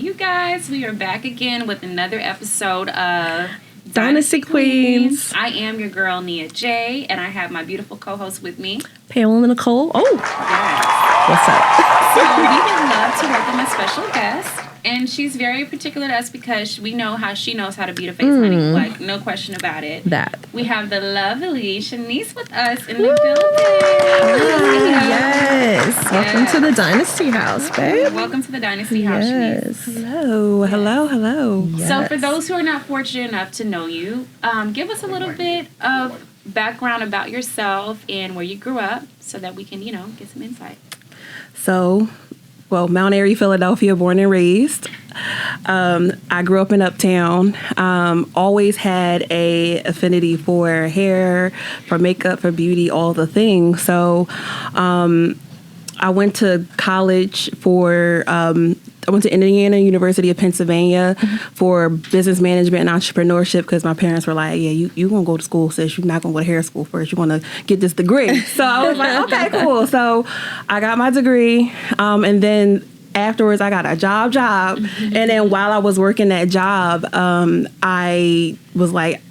you guys, we are back again with another episode of Dynasty Queens. I am your girl, Nia J, and I have my beautiful co-host with me, Pamela and Nicole. Oh, yes. What's up? So we would love to welcome a special guest, and she's very particular to us because we know how she knows how to beat a face, honey. Like, no question about it. That. We have the lovely Shanise with us in the building. Yes. Welcome to the Dynasty House, babe. Welcome to the Dynasty House, Yes. Shanise. Hello. Yes. So for those who are not fortunate enough to know you, give us a little bit of background about yourself and where you grew up so that we can, get some insight. So, Mount Airy, Philadelphia, born and raised. I grew up in Uptown. Always had a affinity for hair, for makeup, for beauty, all the things. So, I went to college I went to Indiana University of Pennsylvania for business management and entrepreneurship because my parents were like, yeah, you going to go to school, sis. You're not going to go to hair school first. You want to get this degree. So I was like, okay, cool. So I got my degree. And then afterwards, I got a job. And then while I was working that job, I was like,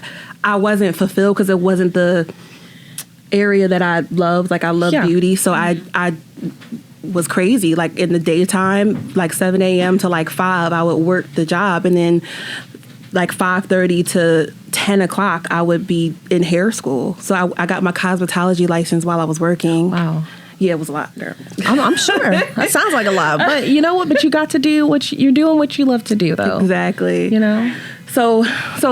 I wasn't fulfilled because it wasn't the area that I loved. Like, I love beauty. So I was crazy. Like, in the daytime, like 7 a.m. to like 5, I would work the job. And then like 5:30 to 10 o'clock, I would be in hair school. So I got my cosmetology license while I was working. Wow. Yeah, it was a lot, girl. I'm sure. That sounds like a lot. But you know what? But you got to do you're doing what you love to do, though. Exactly. So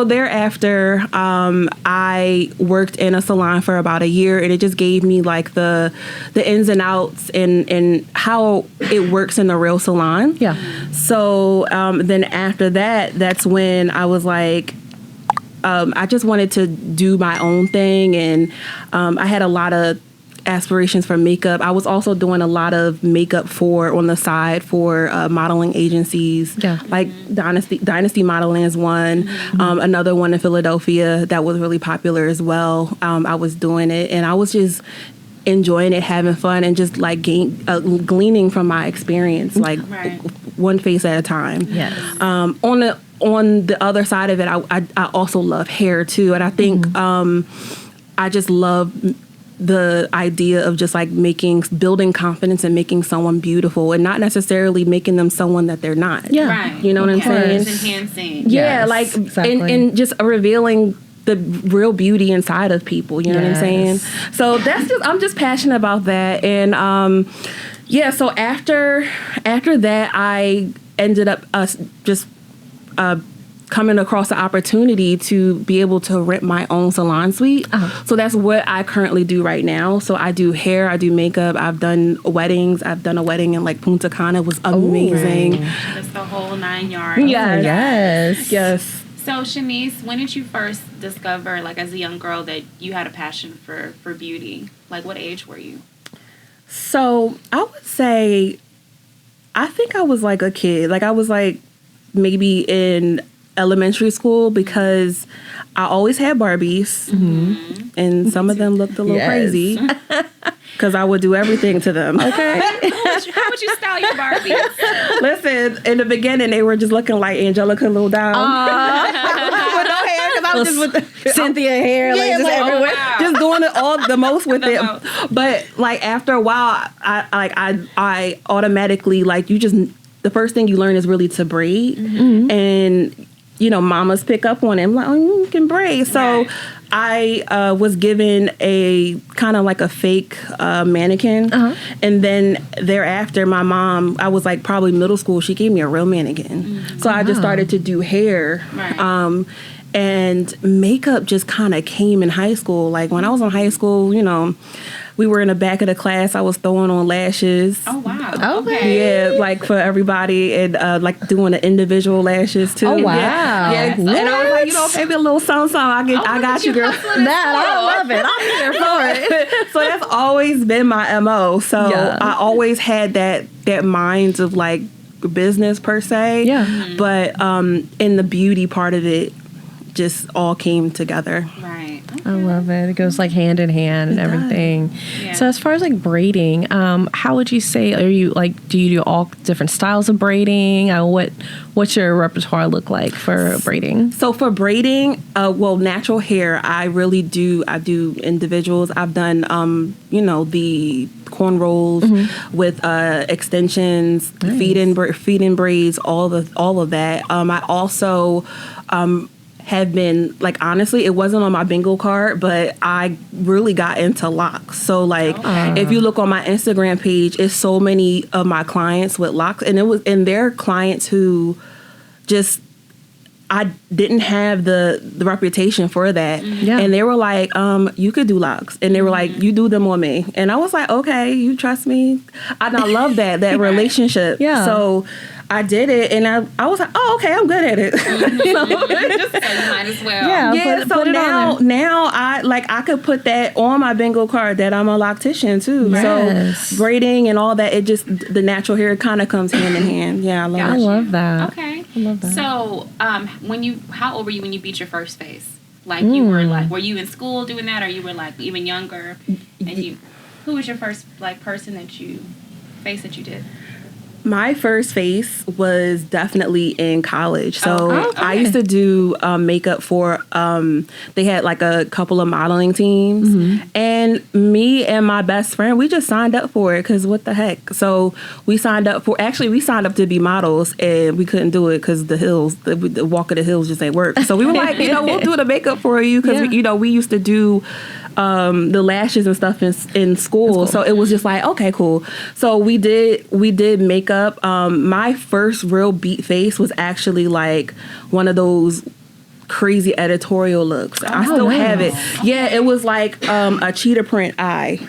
thereafter, I worked in a salon for about a year, and it just gave me like the ins and outs and how it works in the real salon. Yeah. So then after that, that's when I was like, I just wanted to do my own thing, and I had a lot of aspirations for makeup. I was also doing a lot of makeup on the side for modeling agencies. Yeah. Like Dynasty Modeling is one. Another one in Philadelphia that was really popular as well. I was doing it, and I was just enjoying it, having fun, and just like gleaning from my experience, like one face at a time. Yes. On the other side of it, I also love hair too, and I think I just love the idea of just like building confidence and making someone beautiful, and not necessarily making them someone that they're not. Yeah. Right. You know what I'm saying? It's enhancing. Yeah, Yes, like exactly. and just revealing the real beauty inside of people. You know what I'm saying? So I'm just passionate about that. And so after that, I ended up coming across the opportunity to be able to rent my own salon suite. So that's what I currently do right now. So I do hair, I do makeup, I've done weddings. I've done a wedding in like Punta Cana. It was amazing. That's the whole 9 yards. Yes. So Shanise, when did you first discover, like as a young girl, that you had a passion for beauty? Like, what age were you? So I would say, I think I was like a kid. Like, I was like maybe in elementary school, because I always had Barbies, and some of them looked a little crazy because I would do everything to them. Okay. How would you style your Barbies? Listen, in the beginning, they were just looking like Angelica Little Down. With no hair, because I was just with Cynthia hair, like just everywhere. Wow. just doing it all the most with it. But like after a while, I automatically, like, the first thing you learn is really to braid, and mamas pick up on it. I'm like, oh, you can braid. So I was given a kind of like a fake mannequin. And then thereafter, my mom, I was like probably middle school, she gave me a real mannequin. So I just started to do hair. And makeup just kind of came in high school. Like, when I was in high school, we were in the back of the class. I was throwing on lashes. Oh, wow. Okay. Yeah, like for everybody, and like doing the individual lashes too. Oh, wow. Yeah. And I was like, maybe a little something. I got you, girl. I love it. I'm here for it. So that's always been my MO. So I always had that mind of like business per se. Yeah. But in the beauty part of it, just all came together. Right. I love it. It goes like hand in hand and everything. Yeah. So as far as like braiding, how would you say, are you like, do you do all different styles of braiding? What's your repertoire look like for braiding? So for braiding, natural hair, I do individuals. I've done, the cornrows with extensions, feed-in braids, all of that. I also have been, like, honestly, it wasn't on my bingo card, but I really got into locks. So, like, if you look on my Instagram page, it's so many of my clients with locks, and they're clients who just, I didn't have the reputation for that. Yeah. And they were like, you could do locks. And they were like, you do them on me. And I was like, okay, you trust me? And I love that relationship. Yeah. So I did it, and I was like, oh, okay, I'm good at it. So you might as well. Yeah. So put it now I could put that on my bingo card that I'm a loctician too. Yes. So braiding and all that, it just, the natural hair kind of comes hand in hand. Yeah, I love I it. love that. Okay. I love that. So, how old were you when you beat your first face? Like, you were like, were you in school doing that, or you were like even younger? And who was your first like face that you did? My first face was definitely in college. So okay. I used to do makeup for, they had like a couple of modeling teams. And me and my best friend, we just signed up for it because what the heck. So we signed up to be models, and we couldn't do it because the walk of the hills just ain't work. So we were like, we'll do the makeup for you because, we used to do the lashes and stuff in school. Cool. So it was just like, okay, cool. So we did makeup. My first real beat face was actually like one of those crazy editorial looks. I still have it. Okay. Yeah, it was like a cheetah print eye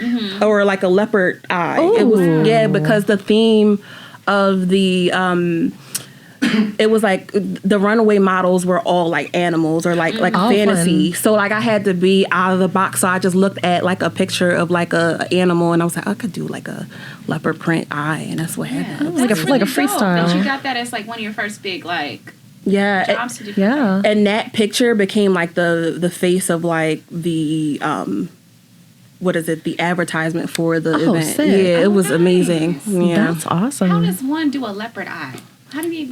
or like a leopard eye. Ooh. It was because the theme of the it was like the runaway models were all like animals or like fantasy. Fun. So like I had to be out of the box. So I just looked at like a picture of like a animal, and I was like, I could do like a leopard print eye, and that's what happened. Like a freestyle. But you got that as like one of your first big like jobs to do. Yeah. And that picture became like the face of like the the advertisement for the event. Sick. Yeah, it was amazing. Nice. Yeah. That's awesome. How does one do a leopard eye? How do you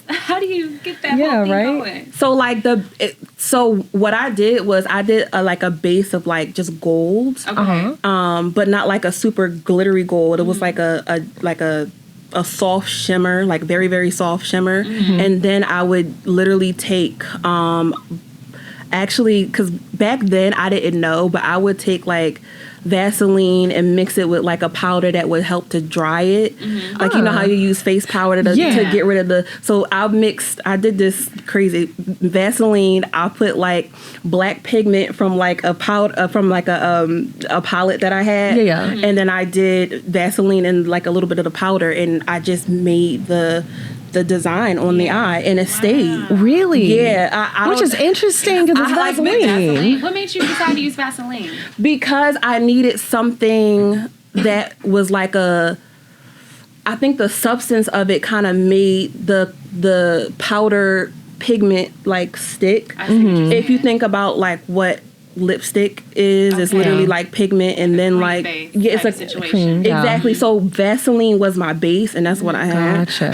how do you get that whole thing going? So like so what I did was I did a base of like just gold. Okay. But not like a super glittery gold. It was like a soft shimmer, like very, very soft shimmer. And then I would literally take actually, because back then I didn't know, but I would take like Vaseline and mix it with like a powder that would help to dry it. Like, you know how you use face powder to get rid of so I did this crazy Vaseline. I put like black pigment from like a powder, from like a palette that I had. And then I did Vaseline and like a little bit of the powder, and I just made the design on the eye, and it stayed. Really? Yeah. Which is interesting because it's Vaseline. What made you decide to use Vaseline? Because I needed something that was like I think the substance of it kind of made the powder pigment like stick. If you think about like what lipstick is, it's literally like pigment, and then like it's a situation. Exactly. So Vaseline was my base, and that's what I had. Gotcha.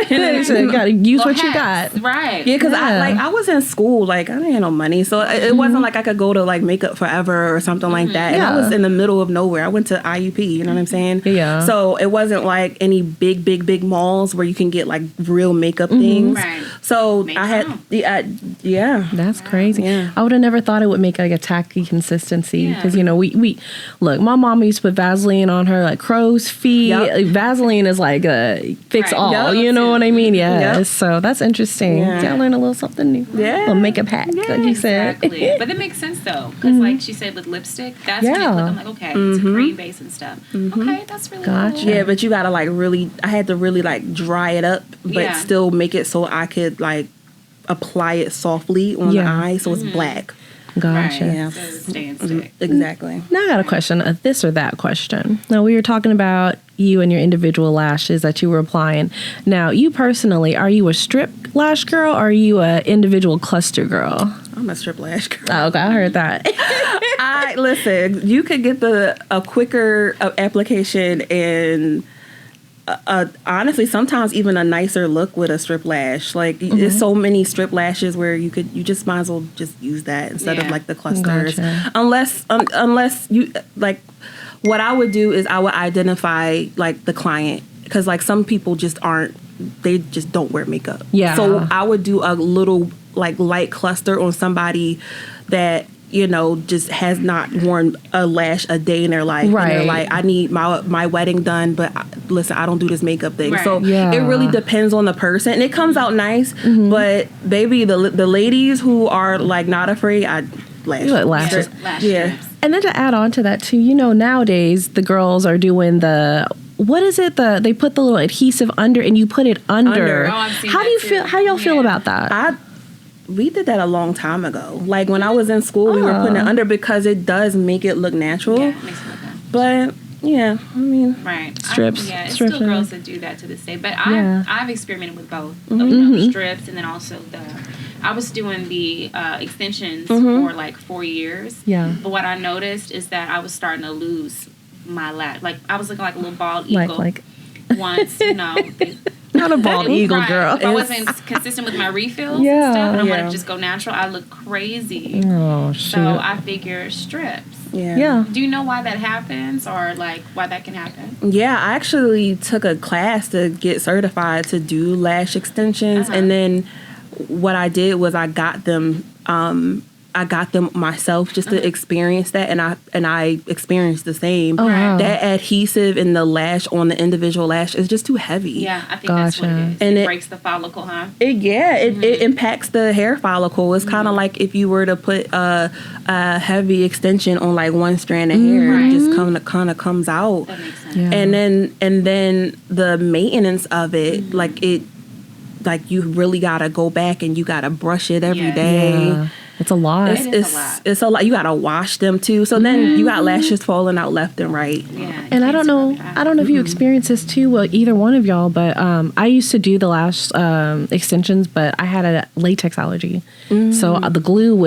And then you gotta use what you got. Right. Yeah, because I was in school, like I didn't have no money, so it wasn't like I could go to like Makeup Forever or something like that. And I was in the middle of nowhere. I went to IUP, you know what I'm saying? Yeah. So it wasn't like any big malls where you can get like real makeup things. Right. So I had That's crazy. Yeah. I would have never thought it would make like a tacky consistency because we look. My mom used to put Vaseline on her like crow's feet. Vaseline is like a fix all. You know what I mean? Yeah. So that's interesting. Yeah, I learned a little something new. Yeah, a little makeup hack, like you said. Exactly. But it makes sense though, because like she said with lipstick, that's when you look. I'm like, okay, it's a cream base and stuff. Okay, that's really cool. Yeah, but you gotta like really. I had to really like dry it up, but still make it so I could like apply it softly on the eye, so it's black. Gotcha. Right. Yeah. So stick. Exactly. Now I got a question, a this or that question. Now we were talking about you and your individual lashes that you were applying. Now you personally, are you a strip lash girl or are you a individual cluster girl? I'm a strip lash girl. Oh, okay, I heard that. Listen, you could get a quicker application and honestly, sometimes even a nicer look with a strip lash. Like, there's so many strip lashes where you just might as well just use that instead of like the clusters. Gotcha. Unless you like, what I would do is I would identify like the client, because like some people just they just don't wear makeup. Yeah. So I would do a little like light cluster on somebody that, you know, just has not worn a lash a day in their life. Right. And they're like, I need my wedding done, but listen, I don't do this makeup thing. Right. So it really depends on the person. And it comes out nice, but baby, the ladies who are like not afraid, lashes. Yeah. And then to add on to that too, you know, nowadays the girls are doing what is it? They put the little adhesive under and you put it under. Oh, I've seen How do you feel? How y'all feel about that? We did that a long time ago. Like when I was in school, we were putting it under because it does make it look natural. Yeah, it makes it look natural. But yeah, I mean, right. Strips. It's strips still girls that do that to this day. But I've experimented with both. You know, strips, and then also I was doing the extensions for like 4 years. Yeah. But what I noticed is that I was starting to lose my lash. Like I was looking like a little bald eagle. Like once, you know. Not a bald eagle, girl. If I wasn't consistent with my refills and stuff, and I wanted to just go natural, I look crazy. Oh, shoot. So I figure strips. yeah. Do you know why that happens, or like why that can happen? Yeah, I actually took a class to get certified to do lash extensions, and then what I did was I got them myself just to experience that, and I experienced the same. Oh, wow. That adhesive in the lash on the individual lash is just too heavy. Yeah, I think that's what it is. And it breaks the follicle, huh? It impacts the hair follicle. It's kind of like if you were to put a heavy extension on like one strand of hair, it just kind of comes out. That makes sense. Yeah. And then the maintenance of it, like you really gotta go back and you gotta brush it every day. Yeah. It's a lot. It's a lot. You gotta wash them too. So then you got lashes falling out left and right. Yeah. And I don't know if you experience this too, well, either one of y'all, but I used to do the lash extensions, but I had a latex allergy. So the glue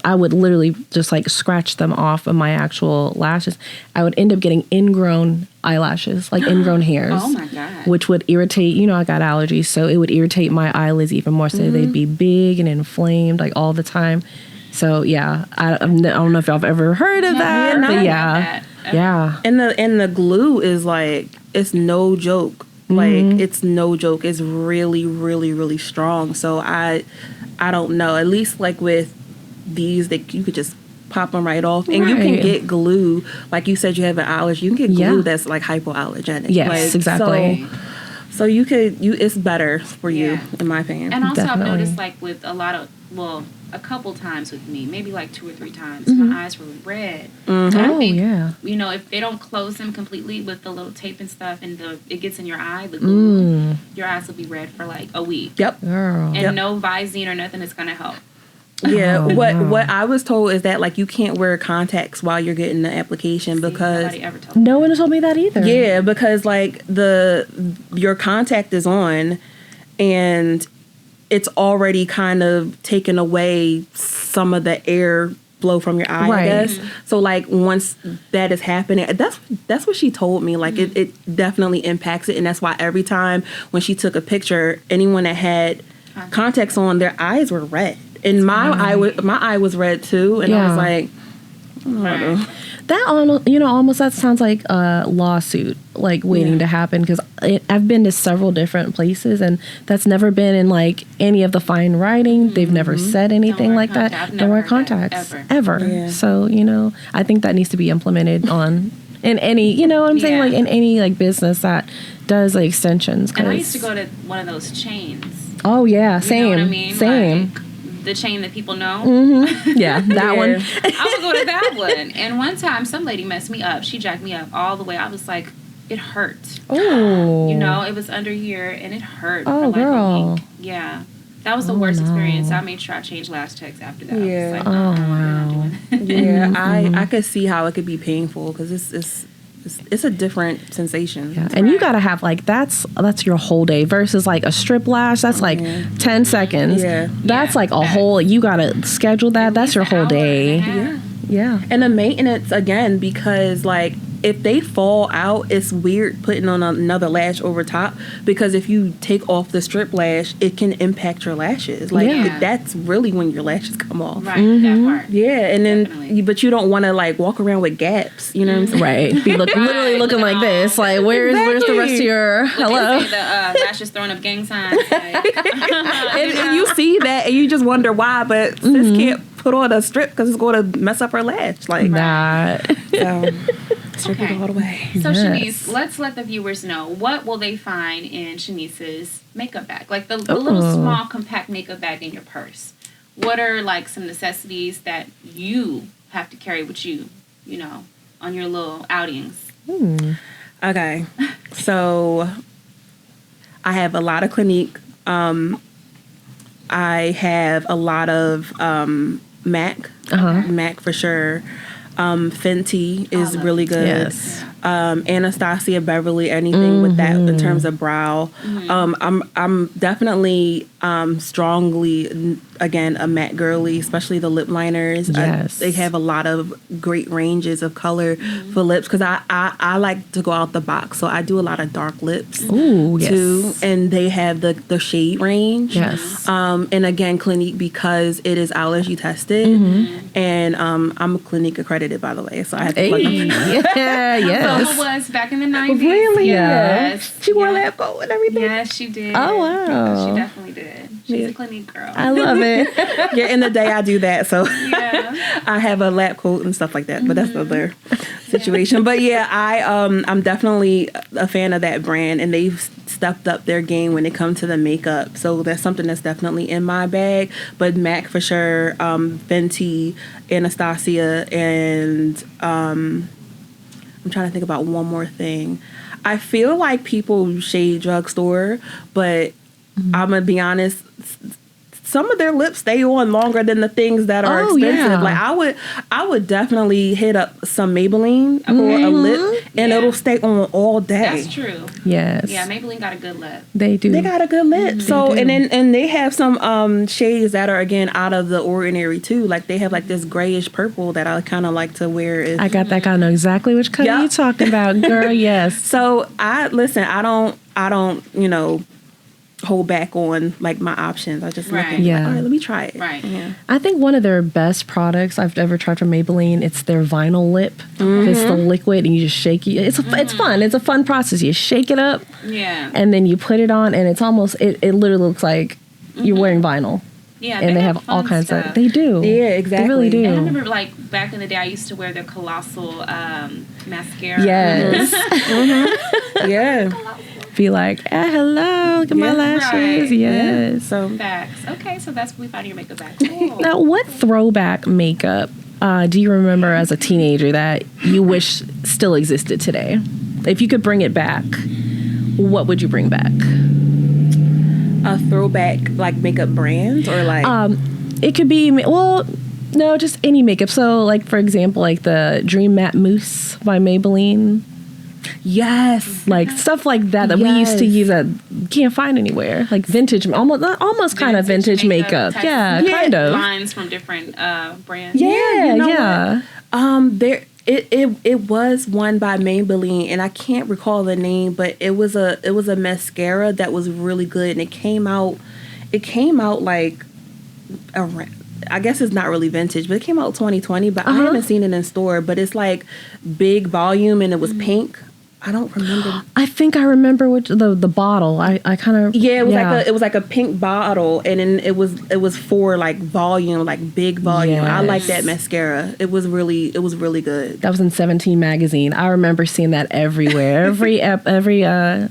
I would literally just like scratch them off of my actual lashes. I would end up getting ingrown eyelashes, like ingrown hairs. Oh my God. Which would irritate, you know, I got allergies, so it would irritate my eyelids even more. So they'd be big and inflamed like all the time. So yeah, I don't know if y'all have ever heard of that, but yeah. And the glue is like, it's no joke. Like it's no joke. It's really, really, really strong. So I don't know. At least like with these, that you could just pop them right off, and you can get glue. Like you said, you have an allergy. You can get glue that's like hypoallergenic. Yes, like, exactly. So you could it's better for you, in my opinion. And also, Definitely. I've noticed like with a couple times with me, maybe like 2 or 3 times, my eyes were red. And I think, you know, if they don't close them completely with the little tape and stuff, and it gets in your eye, the glue, your eyes will be red for like a week. Yep. Girl. And no Visine or nothing is gonna help. Yeah, what I was told is that like you can't wear contacts while you're getting the application because nobody ever told me. No one told me that either. Yeah, because like your contact is on, and it's already kind of taken away some of the air flow from your eye, I guess. So like once that is happening, that's what she told me. Like it definitely impacts it, and that's why every time when she took a picture, anyone that had contacts on, their eyes were red. And my eye was red too, and I was like, that almost that sounds like a lawsuit, like waiting to happen. Because I've been to several different places, and that's never been in like any of the fine writing. They've never said anything like that. Don't wear contacts ever. Yeah. So I think that needs to be implemented in any, you know what I'm saying, like in any like business that does like extensions. And I used to go to one of those chains. Oh yeah, same. You know what I mean? Same. Like, the chain that people know. Yeah, that one. I would go to that one. And one time, some lady messed me up. She jacked me up all the way. I was like, it hurt. Oh. It was under here, and it hurt Oh, for like girl. a week. Yeah. That was the worst experience. I made sure I changed lash techs after that. Yeah. I was like, wow. Yeah, I could see how it could be painful because it's it's a different sensation. Yeah. And you gotta have like that's your whole day versus like a strip lash. That's like 10 seconds. Yeah. That's like a whole. You gotta schedule that. That's your whole day. Yeah. And the maintenance again, because like if they fall out, it's weird putting on another lash over top, because if you take off the strip lash, it can impact your lashes. Like that's really when your lashes come off. Right, that part. Yeah, and then but you don't want to like walk around with gaps. You know what I'm saying? Right. Be literally looking like this. Like where's the rest of your hello? The lashes throwing up gang signs. Like. and you see that and you just wonder why, but sis can't put on a strip because it's going to mess up her lash. Like that. Strip it all the way. So Shanise, let's let the viewers know, what will they find in Shanise's makeup bag? Like the little small compact makeup bag in your purse. What are like some necessities that you have to carry with you, you know, on your little outings? Okay. So I have a lot of Clinique. I have a lot of MAC. MAC for sure. Fenty is really good. Yes. Anastasia Beverly, anything with that in terms of brow. I'm definitely strongly again a matte girly, especially the lip liners. Yes. They have a lot of great ranges of color for lips, because I like to go out the box, so I do a lot of dark lips too, and they have the shade range. Yes. And again, Clinique, because it is allergy tested, and I'm Clinique accredited, by the way, so I have to plug them. Yes. So was back in the 90s. Really? Yes. She wore lab coat and everything. Yes, she did. Oh wow. She definitely did. She's a Clinique girl. I love it. In the day I do that, so I have a lab coat and stuff like that. But that's another situation. But I'm definitely a fan of that brand, and they've stepped up their game when it comes to the makeup. So that's something that's definitely in my bag. But MAC for sure, Fenty, Anastasia, and I'm trying to think about one more thing. I feel like people shade drugstore, but I'm gonna be honest, some of their lips stay on longer than the things that are expensive. Yeah. Like I would definitely hit up some Maybelline for a lip, and it'll stay on all day. That's true. Yes. Yeah, Maybelline got a good lip. They do. They got a good lip. So and they have some shades that are again out of the ordinary too. Like they have like this grayish purple that I kind of like to wear. I got that. I know exactly which color you're talking about, girl. Yes. So I don't hold back on like my options. I just look and like, all right, let me try it. Right. Yeah. I think one of their best products I've ever tried from Maybelline, it's their vinyl lip. It's the liquid and you just shake it. It's fun. It's a fun process. You shake it up. Yeah. And then you put it on, and it's almost it literally looks like you're wearing vinyl. Yeah, and they have all kinds stuff. of. They do. Yeah, exactly. They really do. And I remember, like back in the day, I used to wear their colossal mascara. Yes. Yeah. Be like, hello, look at my lashes. Right. Yes. Yeah. So Facts. Okay, so that's what we found in your makeup bag. Cool. Now, what throwback makeup do you remember as a teenager that you wish still existed today? If you could bring it back, what would you bring back? A throwback like makeup brand or like it could be no, just any makeup. So like for example, like the Dream Matte Mousse by Maybelline. Yes, like stuff like that we used to use that you can't find anywhere. Like vintage, almost kind of vintage makeup. Yeah, kind of lines from different brands. Yeah. It was one by Maybelline, and I can't recall the name, but it was a mascara that was really good, and it came out like around, I guess it's not really vintage, but it came out 2020, but I haven't seen it in store, but it's like big volume, and it was pink. I don't remember. I think I remember which the bottle. I kind of it was like a pink bottle, and then it was for like volume, like big volume. Yes. I like that mascara. It was really good. That was in 17 magazine. I remember seeing that everywhere. every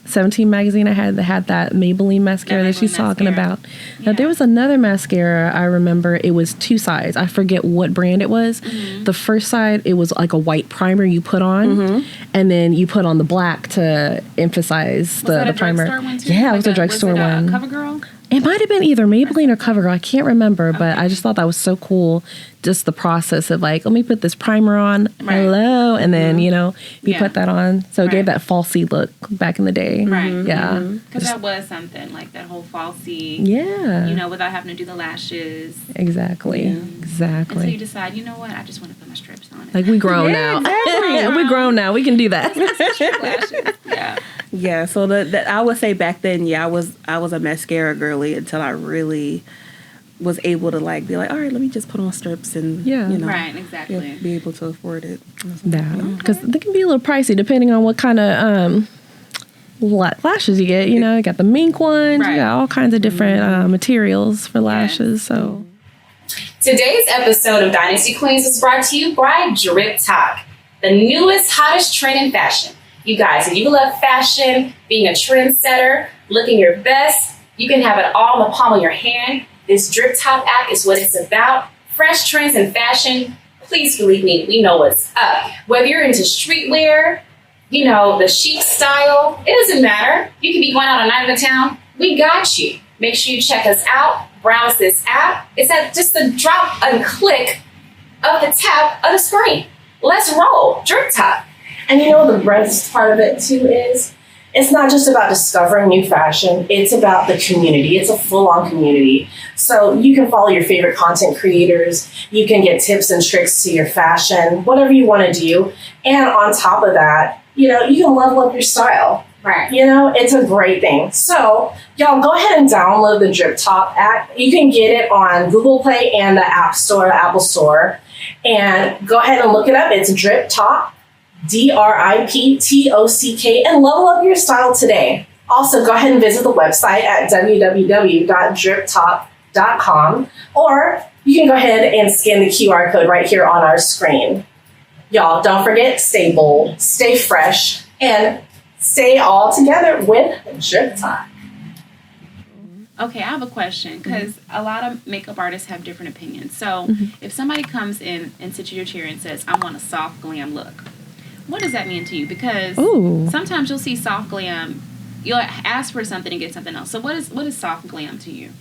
17 magazine I had that Maybelline mascara that she's talking about. Yeah. Now there was another mascara I remember. It was two sides. I forget what brand it was. Mm-hmm. The first side it was like a white primer you put on, and then you put on the black to emphasize the primer. One too? Yeah, it was a drugstore one. CoverGirl? It might have been either Maybelline or CoverGirl. I can't remember, but I just thought that was so cool. Just the process of like, let me put this primer on. Right. Hello. And then, you know, you put that on. So it gave that falsy look back in the day. Right. Yeah. Because that was something, like that whole falsy. Yeah. You know, without having to do the lashes. Exactly. Yeah. Exactly. Until you decide, you know what, I just want to put my strips on it. Like we grown now. Exactly. We grown now. We can do that. Strip lashes. Yeah. Yeah, so the I would say back then, I was a mascara girly until I really was able to like be like, all right, let me just put on strips and you know, right, exactly, be able to afford it. Yeah, because they can be a little pricey depending on what kind of lashes you get. You know, you got the mink ones, you got all kinds of different materials for lashes. So today's episode of Dynasty Queens is brought to you by Drip Talk, the newest, hottest trend in fashion. You guys, if you love fashion, being a trendsetter, looking your best, you can have it all in the palm of your hand. This Drip Top app is what it's about. Fresh trends in fashion. Please believe me, we know what's up. Whether you're into streetwear, you know, the chic style, it doesn't matter. You can be going out a night in the town. We got you. Make sure you check us out. Browse this app. It's at just the drop and click of the tap of the screen. Let's roll. Drip Top. And you know, the best part of it too is it's not just about discovering new fashion. It's about the community. It's a full-on community. So you can follow your favorite content creators. You can get tips and tricks to your fashion, whatever you want to do. And on top of that, you know, you can level up your style. Right. You know, it's a great thing. So y'all go ahead and download the Drip Top app. You can get it on Google Play and the App Store, Apple Store. And go ahead and look it up. It's Drip Top. DRIPTOCK, and level up your style today. Also, go ahead and visit the website at www.driptop.com, or you can go ahead and scan the QR code right here on our screen. Y'all, don't forget, stay bold, stay fresh, and stay all together with Drip Talk. Okay, I have a question because a lot of makeup artists have different opinions. So if somebody comes in and sits in your chair and says, I want a soft glam look, what does that mean to you? Because sometimes you'll see soft glam, you'll ask for something and get something else. So what is soft glam to you?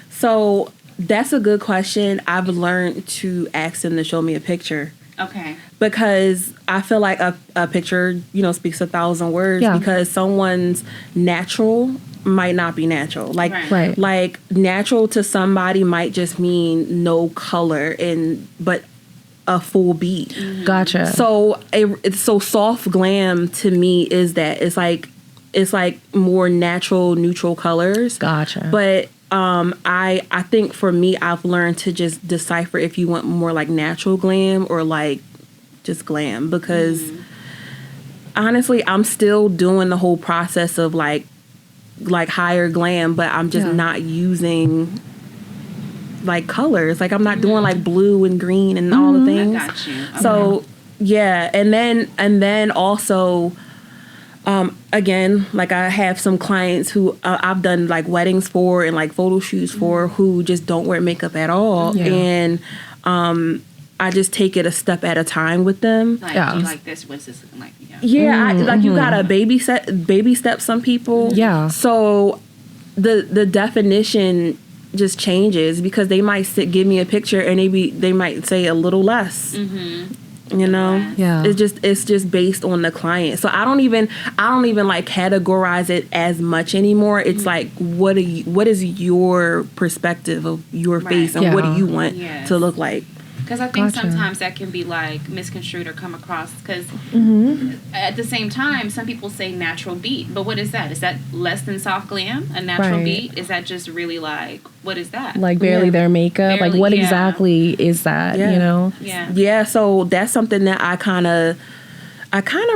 So that's a good question. I've learned to ask them to show me a picture. Okay. Because I feel like a picture, you know, speaks 1,000 words. Yeah. Because someone's natural might not be natural. Like natural to somebody might just mean no color but a full beat. Gotcha. So so soft glam to me is that it's like more natural, neutral colors. Gotcha. But I think for me, I've learned to just decipher if you want more like natural glam or like just glam, because honestly, I'm still doing the whole process of like higher glam, but I'm just not using like colors. Like I'm not doing like blue and green and all the things. I got you. Okay. So yeah, and then also again, like I have some clients who I've done like weddings for and like photo shoots for who just don't wear makeup at all. And I just take it a step at a time with them. Like, do you like this? What's this looking like? Yeah, like you gotta baby step some people. Yeah. So the definition just changes because they might give me a picture and they might say a little less. You know, it's just based on the client. So I don't even like categorize it as much anymore. It's like what is your perspective of your face and what do you want to look like? Because I think sometimes that can be like misconstrued or come across because at the same time, some people say natural beat. But what is that? Is that less than soft glam? A natural beat? Is that just really like, what is that? Like barely their makeup? Barely, like what exactly is that, you know? Yeah, so that's something that I kind of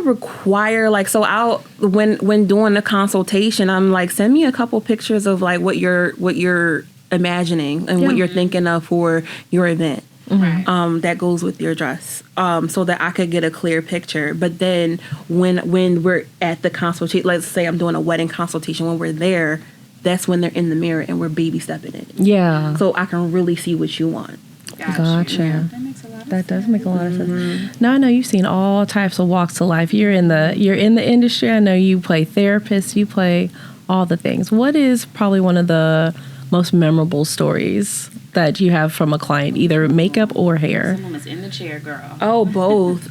require, like, so I'll when doing the consultation, I'm like, send me a couple pictures of like what you're imagining and what you're thinking of for your event. That goes with your dress, so that I could get a clear picture. But then when we're at the consultation, let's say I'm doing a wedding consultation, when we're there, that's when they're in the mirror and we're baby stepping it. Yeah. So I can really see what you want. Gotcha. Yeah. That makes a lot of sense. That does make a lot of sense. Now I know you've seen all types of walks of life. You're in the industry. I know you play therapist. You play all the things. What is probably one of the most memorable stories that you have from a client, either makeup or hair? Someone was in the chair, girl. Oh, both.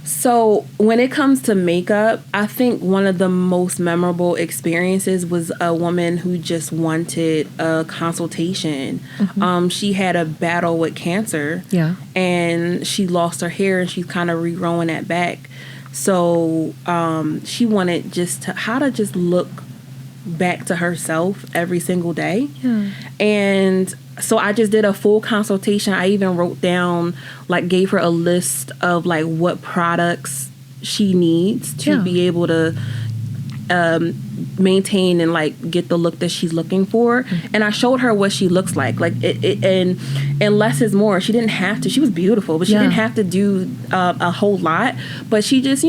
So when it comes to makeup, I think one of the most memorable experiences was a woman who just wanted a consultation. She had a battle with cancer. Yeah. And she lost her hair and she's kind of regrowing that back. So she wanted how to just look back to herself every single day. Yeah. And so I just did a full consultation. I even wrote down, like, gave her a list of, like, what products she needs to be able to maintain and, like, get the look that she's looking for. And I showed her what she looks like. Like, and less is more. She didn't have to. She was beautiful, but she didn't have to do a whole lot. But she just,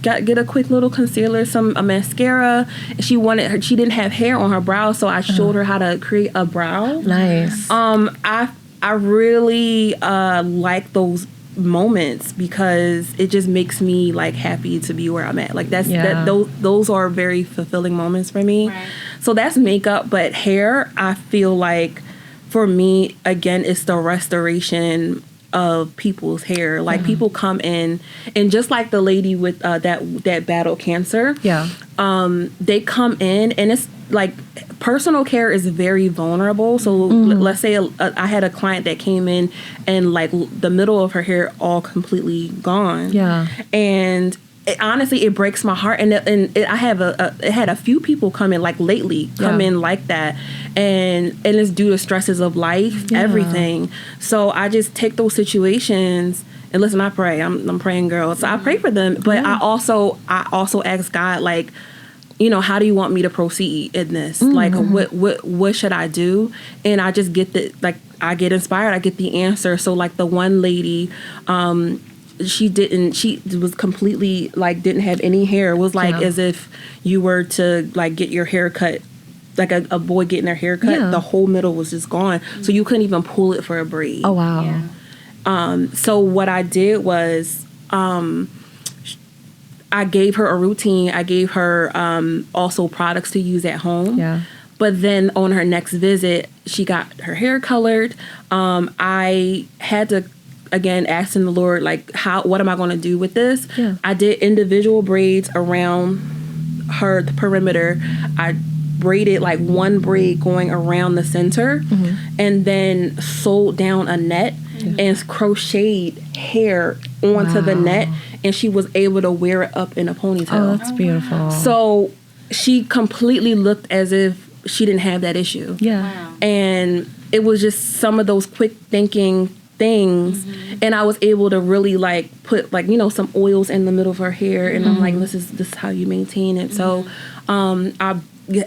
get a quick little concealer, a mascara. She didn't have hair on her brow, so I showed her how to create a brow. Nice. I really like those moments because it just makes me, like, happy to be where I'm at. Like, those are very fulfilling moments for me. Right. So that's makeup. But hair, I feel like for me, again, it's the restoration of people's hair. Like, people come in, and just like the lady with that battled cancer, they come in, and it's like, personal care is very vulnerable. So let's say I had a client that came in and, like, the middle of her hair all completely gone. Yeah. And honestly, it breaks my heart. And I have it had a few people come in, like, lately come in like that. And it's due to stresses of life, everything. So I just take those situations. And listen, I pray. I'm praying girl. So I pray for them. But I also ask God, like, how do you want me to proceed in this? Like, what should I do? And I just get I get inspired. I get the answer. So, like, the one lady, she was completely, like, didn't have any hair. It was like as if you were to, like, get your hair cut, like a boy getting their hair cut. The whole middle was just gone. So you couldn't even pull it for a braid. Oh, wow. Yeah. So what I did was, I gave her a routine. I gave her also products to use at home. Yeah. But then on her next visit, she got her hair colored. I had to, again, ask the Lord, like, what am I going to do with this? Yeah. I did individual braids around her perimeter. I braided, like, one braid going around the center, and then sewed down a net and crocheted hair onto the net. And she was able to wear it up in a ponytail. Oh, that's beautiful. So she completely looked as if she didn't have that issue. Yeah. Wow. And it was just some of those quick thinking things. And I was able to really, like, put, like, some oils in the middle of her hair. And I'm like, this is how you maintain it. So I'm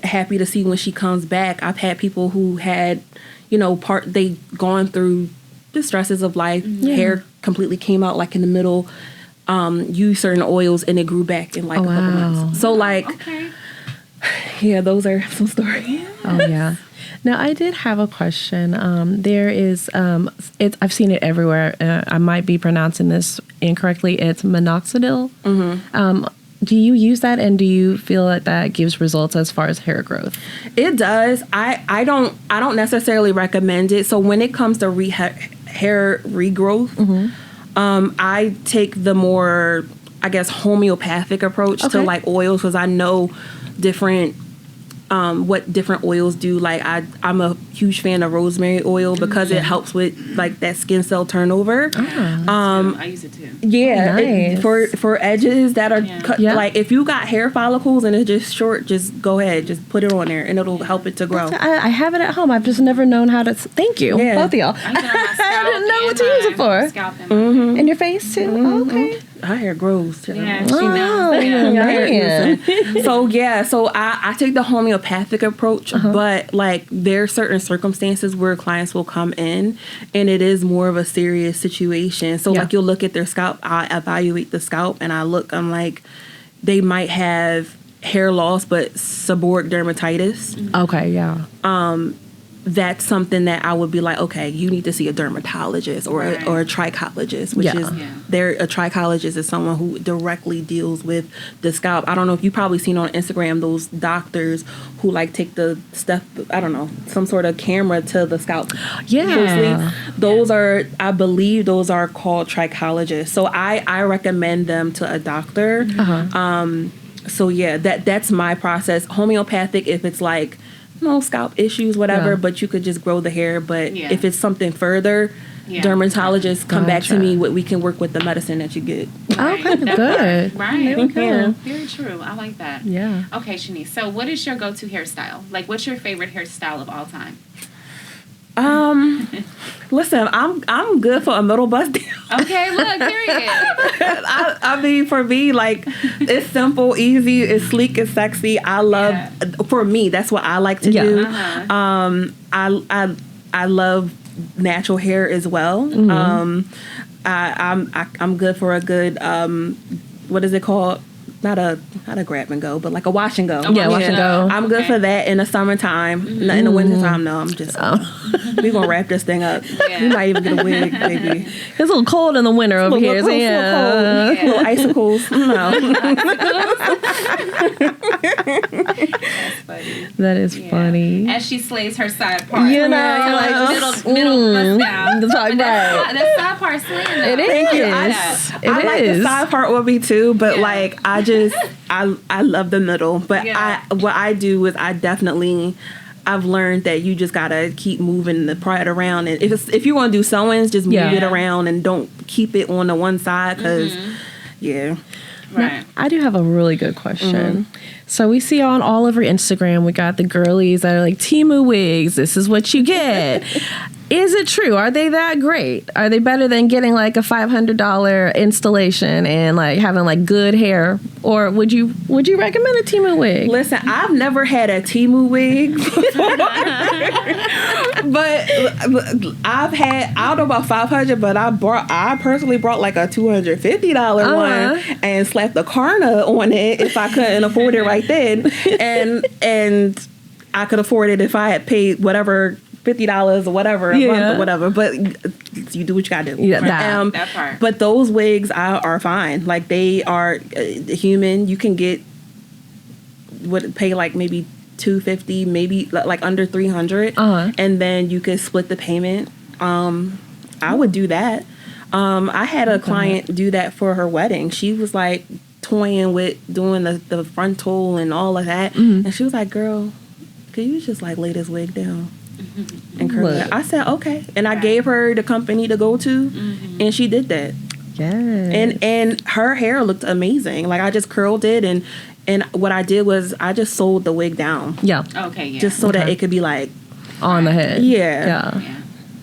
happy to see when she comes back. I've had people who had, they gone through the stresses of life. Hair completely came out, like, in the middle. Use certain oils and it grew back in, like, a couple months. So, like, those are some stories. Oh, yeah. Now, I did have a question. There is, I've seen it everywhere. I might be pronouncing this incorrectly. It's minoxidil. Do you use that, and do you feel that gives results as far as hair growth? It does. I don't necessarily recommend it. So when it comes to hair regrowth, I take the more, I guess, homeopathic approach to, like, oils, because I know different what different oils do. Like, I'm a huge fan of rosemary oil because it helps with, like, that skin cell turnover. I use it too. Yeah, nice. For edges that are cut, like, if you got hair follicles and it's just short, just go ahead, just put it on there, and it'll help it to grow. I have it at home. I've just never known how to. Thank you, both of y'all. I didn't know what to use it for. Scalp and in your face too. Oh, okay. Her hair grows. Yeah, she knows. So I take the homeopathic approach, but, like, there are certain circumstances where clients will come in and it is more of a serious situation. So like, you'll look at their scalp, I evaluate the scalp, and I'm like, they might have hair loss but seborrheic dermatitis. Okay, yeah. that's something that I would be like, okay, you need to see a dermatologist or a trichologist, which is a trichologist is someone who directly deals with the scalp. I don't know if you've probably seen on Instagram those doctors who like take the stuff, I don't know, some sort of camera to the scalp. Yeah. Those are, I believe those are called trichologists. So I recommend them to a doctor. So yeah, that's my process. Homeopathic, if it's like, scalp issues, whatever, but you could just grow the hair. But if it's something further, dermatologists come back to me. We can work with the medicine that you get. Right. Okay, good. Right. Okay. Very true. I like that. Yeah. Okay, Shanise. So, what is your go-to hairstyle? Like, what's your favorite hairstyle of all time? Listen, I'm good for a middle bust down. Okay, look, period. I mean, for me, like, it's simple, easy, it's sleek, it's sexy. I love, for me, that's what I like to do. I love natural hair as well. I'm good for a good, what is it called? Not a grab and go, but like a wash and go. Wash and go. I'm good for that in the summertime. In the wintertime, no. I'm just we're gonna wrap this thing up. We might even get a wig, maybe. It's a little cold in the winter over here. Cold. Little icicles. No. That's funny. That is funny. As she slays her side part. You know, like middle bust down. Right. That side part slaying though. It is. I like the side part will be too, but like I love the middle. But what I do is I've learned that you just gotta keep moving the part around, and if you want to do sewings, just move it around and don't keep it on the one side because Right. Now, I do have a really good question. So we see on all over Instagram, we got the girlies that are like, Temu wigs, this is what you get. Is it true? Are they that great? Are they better than getting like a $500 installation and like having like good hair? Or would you recommend a Temu wig? Listen, I've never had a Temu wig, but I've had, I don't know about 500, but I personally brought like a $250 one and slapped the Karna on it if I couldn't afford it right then, and I could afford it if I had paid whatever $50 or whatever a month or whatever, but you do what you gotta do. Yeah, that part. But those wigs are fine. Like they are human. You can get pay like maybe $250, maybe like under $300, and then you could split the payment. I would do that. I had a client do that for her wedding. She was like toying with doing the frontal and all of that, and she was like, "Girl, could you just like lay this wig down?" And curl it. I said okay, and I gave her the company to go to, and she did that. And her hair looked amazing. Like I just curled it, and what I did was I just sewed the wig down. Just so that it could be like on the head.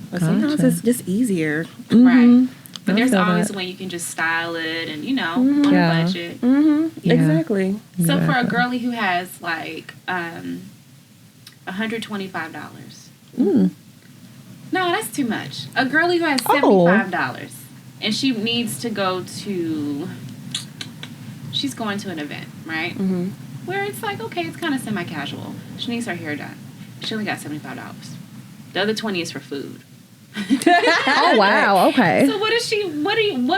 But sometimes it's just easier. Right. But there's always a way you can just style it and, on a budget. Exactly. So for a girlie who has like $125. No, that's too much. A girlie who has $75 and she needs to go to, she's going to an event, right? Where it's like, okay, it's kind of semi-casual. She needs her hair done. She only got $75. The other $20 is for food. Oh wow, okay. So what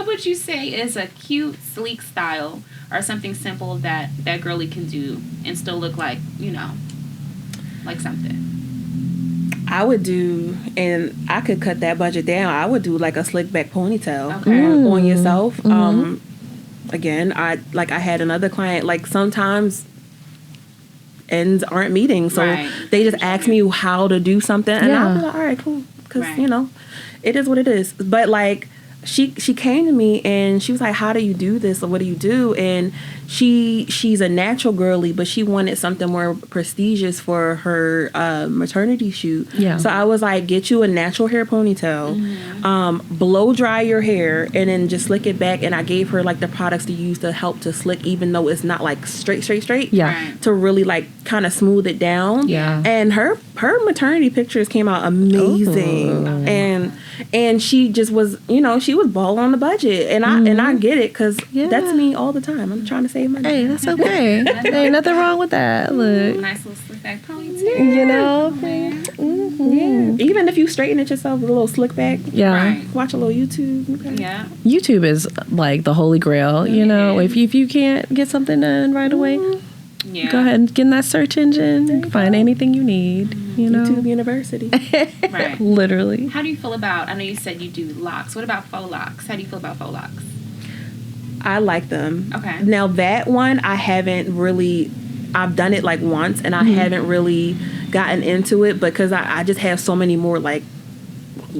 would you say is a cute, sleek style or something simple that girlie can do and still look like, like something? I would do, and I could cut that budget down. I would do like a slick back ponytail on yourself. Again, I had another client, like sometimes ends aren't meeting, so they just ask me how to do something, and I'll be like, all right, cool. Because, it is what it is. But, like, she came to me and she was like, how do you do this? Or what do you do? And she's a natural girly, but she wanted something more prestigious for her maternity shoot. So I was like, get you a natural hair ponytail, blow dry your hair, and then just slick it back. And I gave her, like, the products to use to help to slick, even though it's not, like, straight. To really, like, kind of smooth it down. And her maternity pictures came out amazing. And she just was, she was balling on the budget, and I get it, because that's me all the time. I'm trying to save money. Hey, that's okay. Ain't nothing wrong with that. Look, nice little slick back ponytail. Yeah. Even if you straighten it yourself with a little slick back. Yeah. Right. Watch a little YouTube. Okay. Yeah. YouTube is like the holy grail, you know. If you can't get something done right away, Yeah. go ahead and get in that search engine, find anything you need, you know. YouTube University. Right. Literally. How do you feel about, I know you said you do locks. What about faux locks? How do you feel about faux locks? I like them. Okay. Now that one, I've done it like once, and I haven't really gotten into it because I just have so many more, like,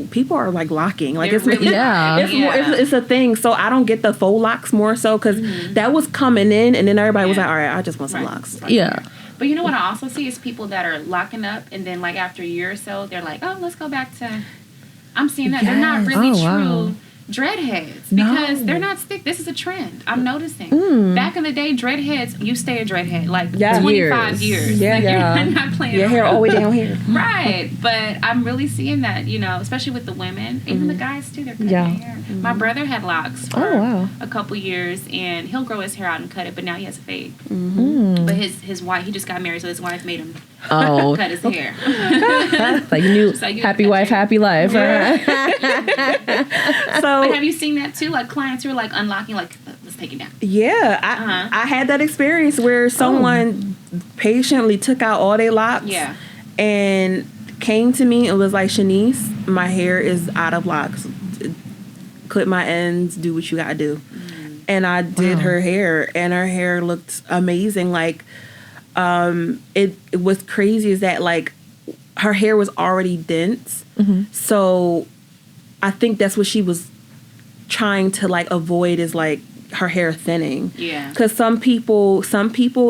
people are like locking. Like, it's really it's a thing. So I don't get the faux locks more so because that was coming in, and then everybody was like, all right, I just want some locks. Yeah. But you know what I also see is people that are locking up, and then like after a year or so, they're like, oh, let's go back to, I'm seeing that they're not really true dreadheads because they're not thick. This is a trend. I'm noticing. Back in the day, dreadheads, you stay a dreadhead like 25 years. Yeah, like, you're not playing your hair all the way down here. Right. But I'm really seeing that, you know, especially with the women, even the guys too, they're cutting their hair. My brother had locks for a couple years, and he'll grow his hair out and cut it, but now he has a fade. But his wife, he just got married, so his wife made him cut his hair. Like you knew, happy wife, happy life. So, but have you seen that too? Like clients who are like unlocking, like, let's take it down. Yeah, I had that experience where someone patiently took out all their locks. Yeah. And came to me and was like, Shanise, my hair is out of locks. Clip my ends, do what you gotta do. And I did her hair, and her hair looked amazing. Like, it was crazy is that, like, her hair was already dense. So I think that's what she was trying to, like, avoid is, like, her hair thinning. Yeah. Because some people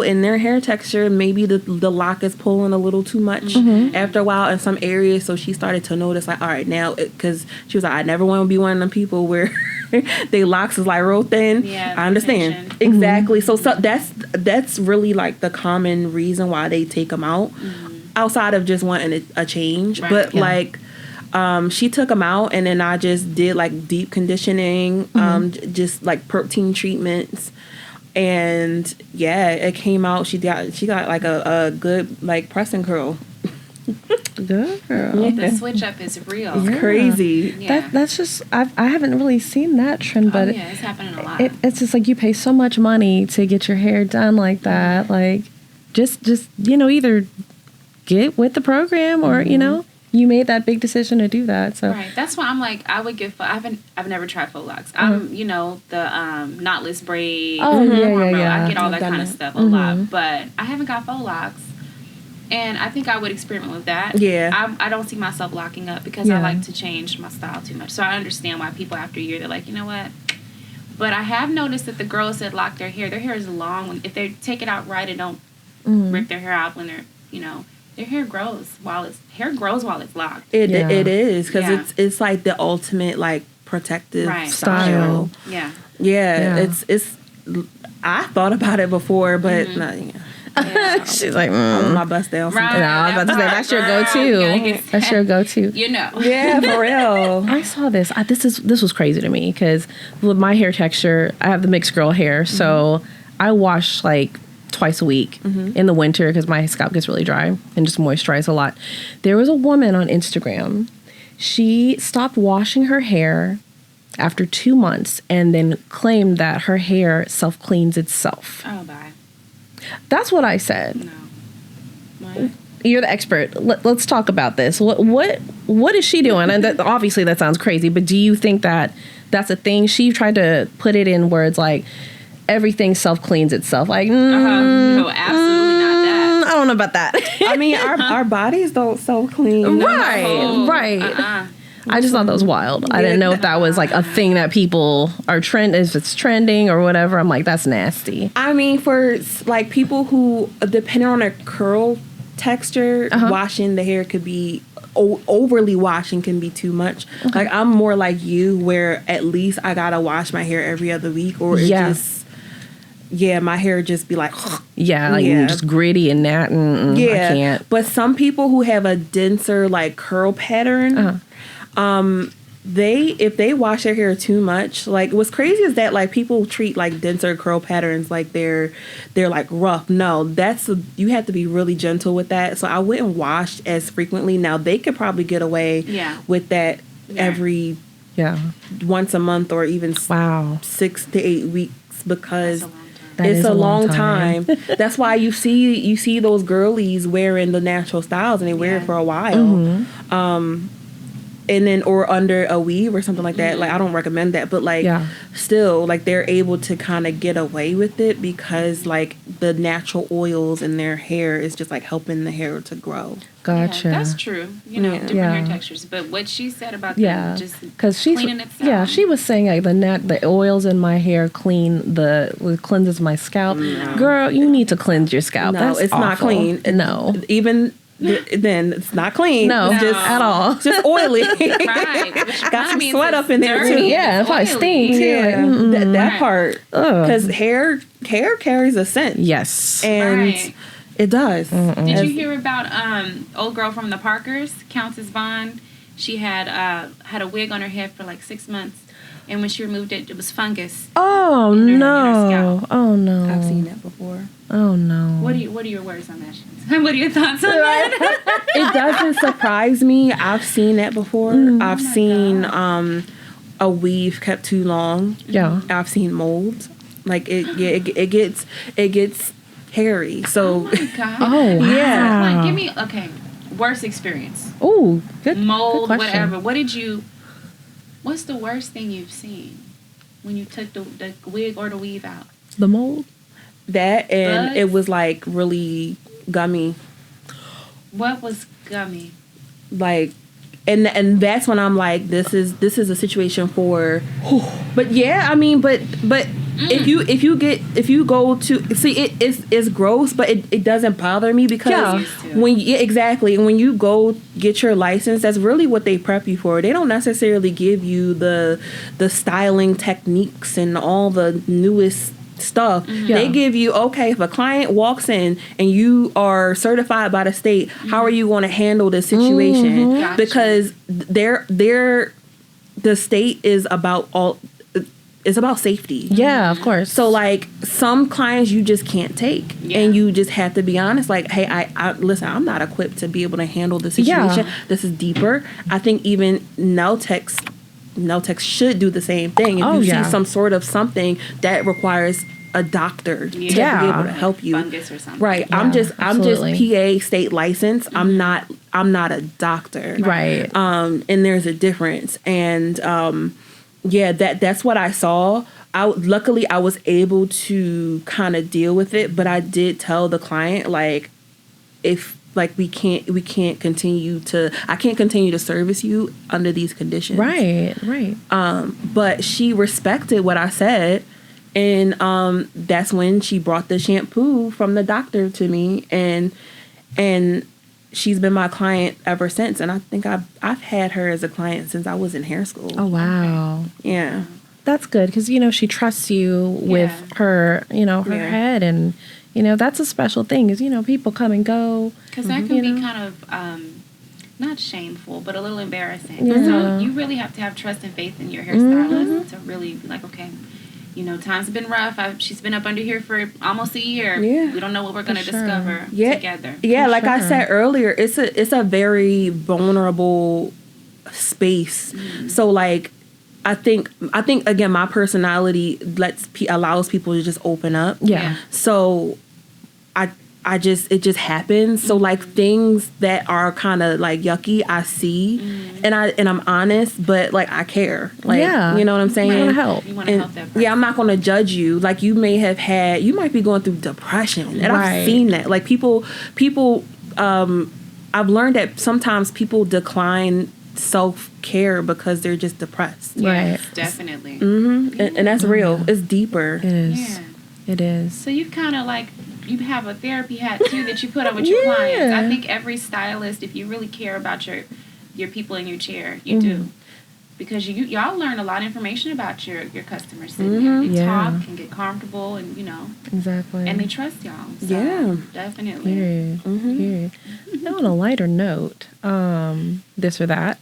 in their hair texture, maybe the lock is pulling a little too much after a while in some areas. So she started to notice, like, all right, now, because she was like, I never want to be one of them people where they locks is, like, real thin. Yeah, I understand. Exactly. So that's really, like, the common reason why they take them out, outside of just wanting a change. Right. But, like, she took them out, and then I just did, like, deep conditioning, just, like, protein treatments, and it came out. She got like a good, like, press and curl. Girl. The switch up is real. It's crazy. Yeah. That's just I haven't really seen that trend, but it's happening a lot. It's just like you pay so much money to get your hair done like that. Like, just you know, either get with the program or you know. You made that big decision to do that, so right. That's why I'm like, I would give. I've never tried faux locks. I'm, you know, the knotless braid. I get all that kind of stuff a lot, but I haven't got faux locks, and I think I would experiment with that. Yeah, I don't see myself locking up because I like to change my style too much. So I understand why people after a year they're like, you know what. But I have noticed that the girls that lock their hair is long. If they take it out right and don't rip their hair out when they're, you know. Their hair grows while it's locked. It is because it's like the ultimate, like, protective style. Yeah. It's. I thought about it before, but she's like, my bust down. Right. No, I was about to say that's your go-to. That's your go-to. You know. Yeah, for real. I saw this. This was crazy to me because with my hair texture, I have the mixed girl hair, so I wash like twice a week in the winter because my scalp gets really dry and just moisturizes a lot. There was a woman on Instagram. She stopped washing her hair after 2 months and then claimed that her hair self-cleans itself. Oh, bye. That's what I said. No. What? You're the expert. Let's talk about this. What is she doing? And obviously that sounds crazy, but do you think that that's a thing? She tried to put it in words like, everything self-cleans itself. Like, no, absolutely not that. I don't know about that. I mean, our bodies don't self-clean. Right. I just thought that was wild. I didn't know if that was like a thing that people are if it's trending or whatever. I'm like, that's nasty. I mean, for like people who, depending on their curl texture, washing the hair could be overly washing can be too much. Like, I'm more like you, where at least I gotta wash my hair every other week, or it just. Yeah, my hair just be like... just gritty and that. I can't. But some people who have a denser, like, curl pattern, if they wash their hair too much, like what's crazy is that like people treat like denser curl patterns like they're like rough. No, you have to be really gentle with that. So I wouldn't wash as frequently. Now they could probably get away with that every once a month or even 6 to 8 weeks because it's a long time. That's why you see those girlies wearing the natural styles and they wear it for a while. And then or under a weave or something like that. Like I don't recommend that, but like still like they're able to kind of get away with it because like the natural oils in their hair is just like helping the hair to grow. Gotcha. Yeah, that's true. You know, different hair textures. But what she said about just cleaning itself. Yeah, she was saying like the oils in my hair cleanses my scalp. Girl, you need to cleanse your scalp. No, that's it's awful. Not clean. No. Even then it's not clean. No, just at all. Just oily. Right. Got some sweat up in there too. Yeah, it probably stinks. Yeah, that part. Because hair carries a scent. Yes, and it does. Did you hear about old girl from the Parkers, Countess Bond? She had a wig on her head for like 6 months. And when she removed it, it was fungus. Oh no! Oh no! I've seen that before. Oh no! What are your words on that? What are your thoughts on that? It doesn't surprise me. I've seen that before. I've seen a weave kept too long. Yeah. I've seen mold. Like it gets hairy. So. Oh my god! Oh wow. Yeah. Like, give me worst experience. Oh, good. Mold, good whatever. What's the worst thing you've seen when you took the wig or the weave out? The mold? That and Bugs? It was like really gummy. What was gummy? Like, and that's when I'm like, this is a situation for. But yeah, I mean, but if you go to see it's gross, but it doesn't bother me because exactly when you go get your license, that's really what they prep you for. They don't necessarily give you the styling techniques and all the newest stuff. They give you, if a client walks in and you are certified by the state, how are you going to handle this situation? Gotcha. Because the state is about it's about safety. Yeah, of course. So like some clients you just can't take, and you just have to be honest. Like, hey, I listen. I'm not equipped to be able to handle the situation. This is deeper. I think even nail techs should do the same thing. If you see some sort of something that requires a doctor to be able to help you, fungus or something. Right. Yeah, I'm just PA state license. I'm not a doctor. Right. And there's a difference. And that's what I saw. Luckily I was able to kind of deal with it, but I did tell the client like, if like we can't continue to service you under these conditions. Right. But she respected what I said, and that's when she brought the shampoo from the doctor to me, and she's been my client ever since. And I think I've had her as a client since I was in hair school. Oh wow. Yeah. That's good because she trusts you with her her head, and that's a special thing is people come and go. Because that can be kind of not shameful, but a little embarrassing. Yeah. So you really have to have trust and faith in your hairstylist to really be like, okay, times have been rough. She's been up under here for almost a year. Yeah. We don't know what we're going to discover together. Yeah, like I said earlier, it's a very vulnerable space. So like I think again, my personality allows people to just open up. Yeah. So it just happens. So like things that are kind of like yucky, I see, and I'm honest, but like I care. Like, you know what I'm saying? You want to help. You want to help that person. Yeah, I'm not going to judge you. Like you might be going through depression, and I've seen that. Like people, I've learned that sometimes people decline self-care because they're just depressed. Yes, definitely. And that's real. It's deeper. It is. Yeah. It is. So you've kind of like, you have a therapy hat too that you put on with your clients. I think every stylist, if you really care about your people in your chair, you do. Because y'all learn a lot of information about your customers sitting there. They talk and get comfortable and, Exactly. And they trust y'all. So definitely. Period. Now on a lighter note, this or that.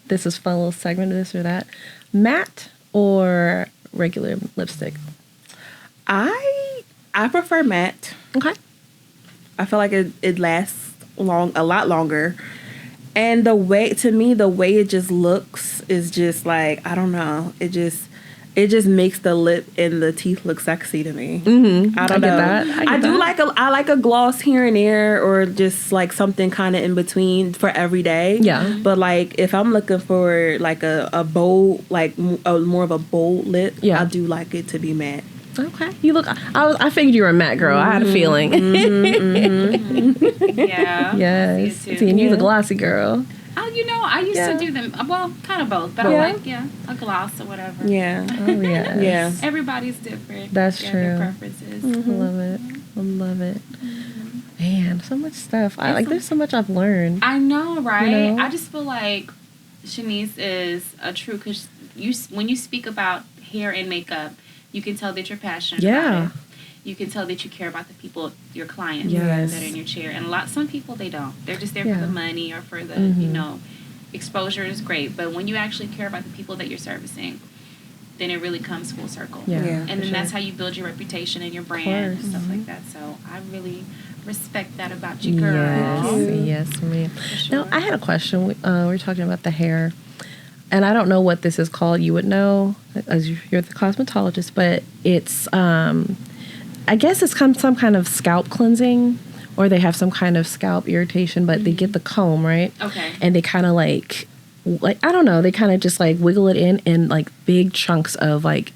this is fun little segment of this or that. Matte or regular lipstick? I prefer matte. Okay. I feel like it lasts a lot longer. And the way it just looks is just like, I don't know. It just makes the lip and the teeth look sexy to me. Mm-hmm. I don't know. I like a gloss here and there, or just like something kind of in between for every day. Yeah. But like if I'm looking for like a bold, like more of a bold lip, I do like it to be matte. Okay. You look. I figured you were a matte girl. I had a feeling. Yeah. Yes. See, and you the glossy girl. Oh, I used to do them. Well, kind of both, but I like a gloss or whatever. Yeah. Oh yeah. Yeah. Everybody's different. That's true. Their preferences. I love it. I love it. Man, so much stuff. There's so much I've learned. I know, right? I just feel like Shanise is a true, because when you speak about hair and makeup, you can tell that you're passionate about it. You can tell that you care about the people, your clients that are in your chair. And some people, they don't. They're just there for the money or for the, exposure is great. But when you actually care about the people that you're servicing, then it really comes full circle. Yeah, and then that's how you build your reputation and your brand and stuff like that. So I really respect that about you, girl. Yes, ma'am. Sure. Now, I had a question. We were talking about the hair. And I don't know what this is called. You would know, as you're the cosmetologist, but it's, I guess it's some kind of scalp cleansing, or they have some kind of scalp irritation, but they get the comb, right? Okay. And they kind of like, I don't know, they kind of just like wiggle it in, and like big chunks of like,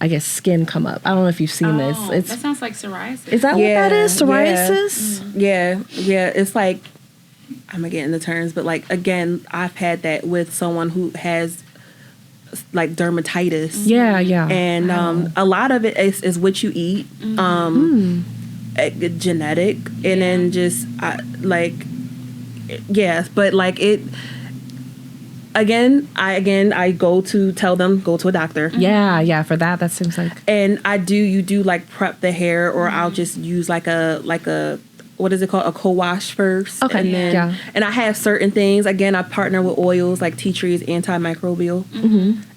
I guess, skin come up. I don't know if you've seen this. That sounds like psoriasis. Is that what that is? Psoriasis? Yeah. It's like, I'm gonna get into terms, but like, again, I've had that with someone who has like dermatitis. Yeah. And a lot of it is what you eat, genetic, and then just but like it. I go to tell them, go to a doctor. Yeah, for that seems like. And you do like prep the hair, or I'll just use like a what is it called? A co-wash first. Okay. And then, and I have certain things. Again, I partner with oils, like tea tree is antimicrobial,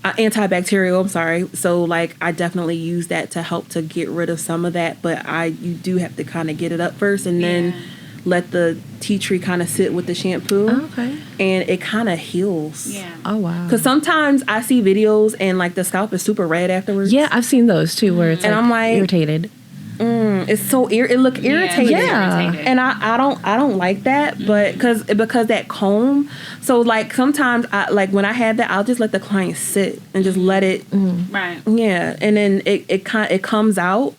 antibacterial. I'm sorry. So like, I definitely use that to help to get rid of some of that. But you do have to kind of get it up first, and then let the tea tree kind of sit with the shampoo. Okay. And it kind of heals. Yeah. Oh wow. Because sometimes I see videos and like the scalp is super red afterwards. Yeah, I've seen those too, where it's I'm like irritated. It's so it look irritating. Yeah. And I don't like that, but because that comb. So like sometimes I like when I have that, I'll just let the client sit and just let it. Right. Yeah, and then it comes out,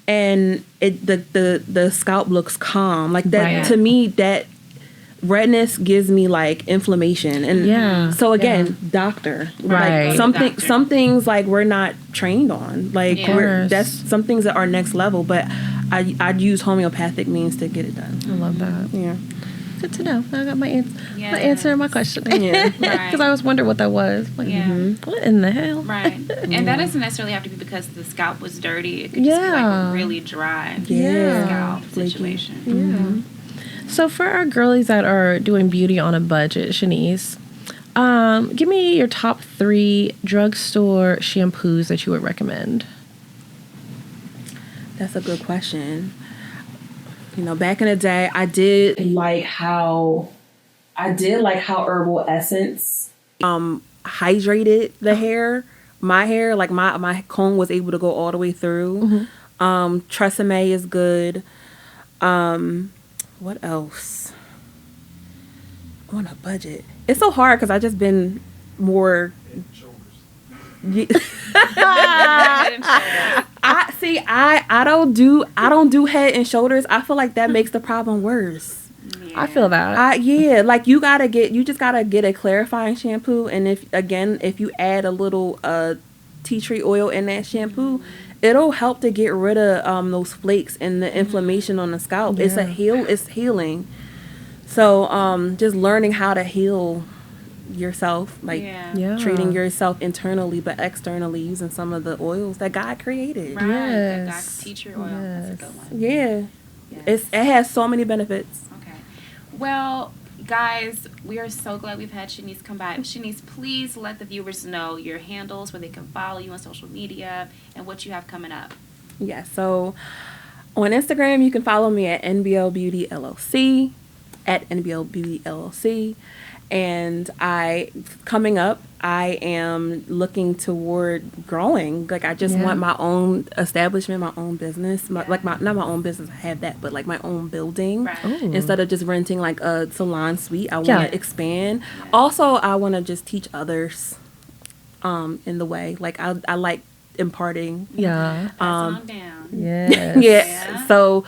and the scalp looks calm. Like that to me, that redness gives me like inflammation, and so again, doctor, right? Like some things like we're not trained on, like that's some things that are next level, but I'd use homeopathic means to get it done. I love that. Yeah, good to know. I got my answer and my question. Because I was wondering what that was. Like, what in the hell? Right. And that doesn't necessarily have to be because the scalp was dirty. It could just be like a really dry scalp situation. So for our girlies that are doing beauty on a budget, Shanise, give me your top 3 drugstore shampoos that you would recommend. That's a good question. Back in the day, I did like how Herbal Essence hydrated the hair. My hair, like my comb was able to go all the way through. Tresemme is good. What else? On a budget. It's so hard because I just been more. I don't do head and shoulders. I feel like that makes the problem worse. I feel that. Like you just gotta get a clarifying shampoo, and if you add a little tea tree oil in that shampoo, it'll help to get rid of those flakes and the inflammation on the scalp. It's healing. So just learning how to heal yourself, like treating yourself internally but externally using some of the oils that God created. Right. Yes. Tea tree oil. That's a good one. Yeah. Yes. It has so many benefits. Okay. Well, guys, we are so glad we've had Shanise come by. Shanise, please let the viewers know your handles, where they can follow you on social media, and what you have coming up. Yeah, so on Instagram, you can follow me at NBL Beauty LLC, at NBL Beauty LLC. And coming up, I am looking toward growing. Like, I just want my own establishment, my own business. Not my own business, I have that, but like my own building. Right. Instead of just renting like a salon suite, I want to expand. Yeah. Also, I want to just teach others in the way. Like, I like imparting. Yeah. Pass on down. Yes. Yeah. So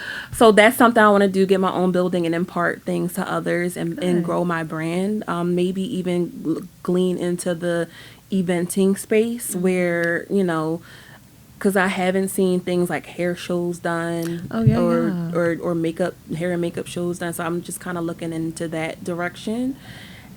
that's something I want to do, get my own building and impart things to others and grow my brand. Maybe even glean into the eventing space where, you know, because I haven't seen things like hair shows done or makeup, hair and makeup shows done. So I'm just kind of looking into that direction.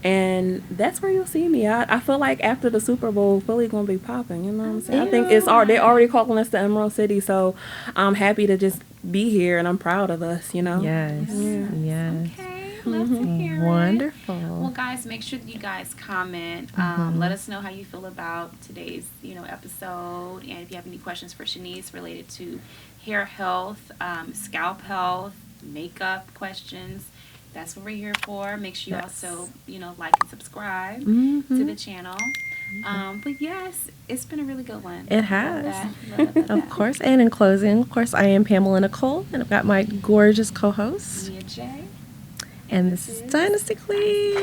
And that's where you'll see me. I feel like after the Super Bowl, Philly gonna be popping. You know what I'm saying? I think they already calling us the Emerald City. So I'm happy to just be here, and I'm proud of us. You know? Yes. Yeah. Yes. Okay. Love to hear it. Wonderful. Well, guys, make sure that you guys comment. Let us know how you feel about today's, episode, and if you have any questions for Shanise related to hair health, scalp health, makeup questions. That's what we're here for. Make sure you also, like and subscribe to the channel. But yes, it's been a really good one. It has. Love of course. And in closing, of course, I am Pamela Nicole, and I've got my gorgeous co-host, Mia J. And this is Dynasty Queens.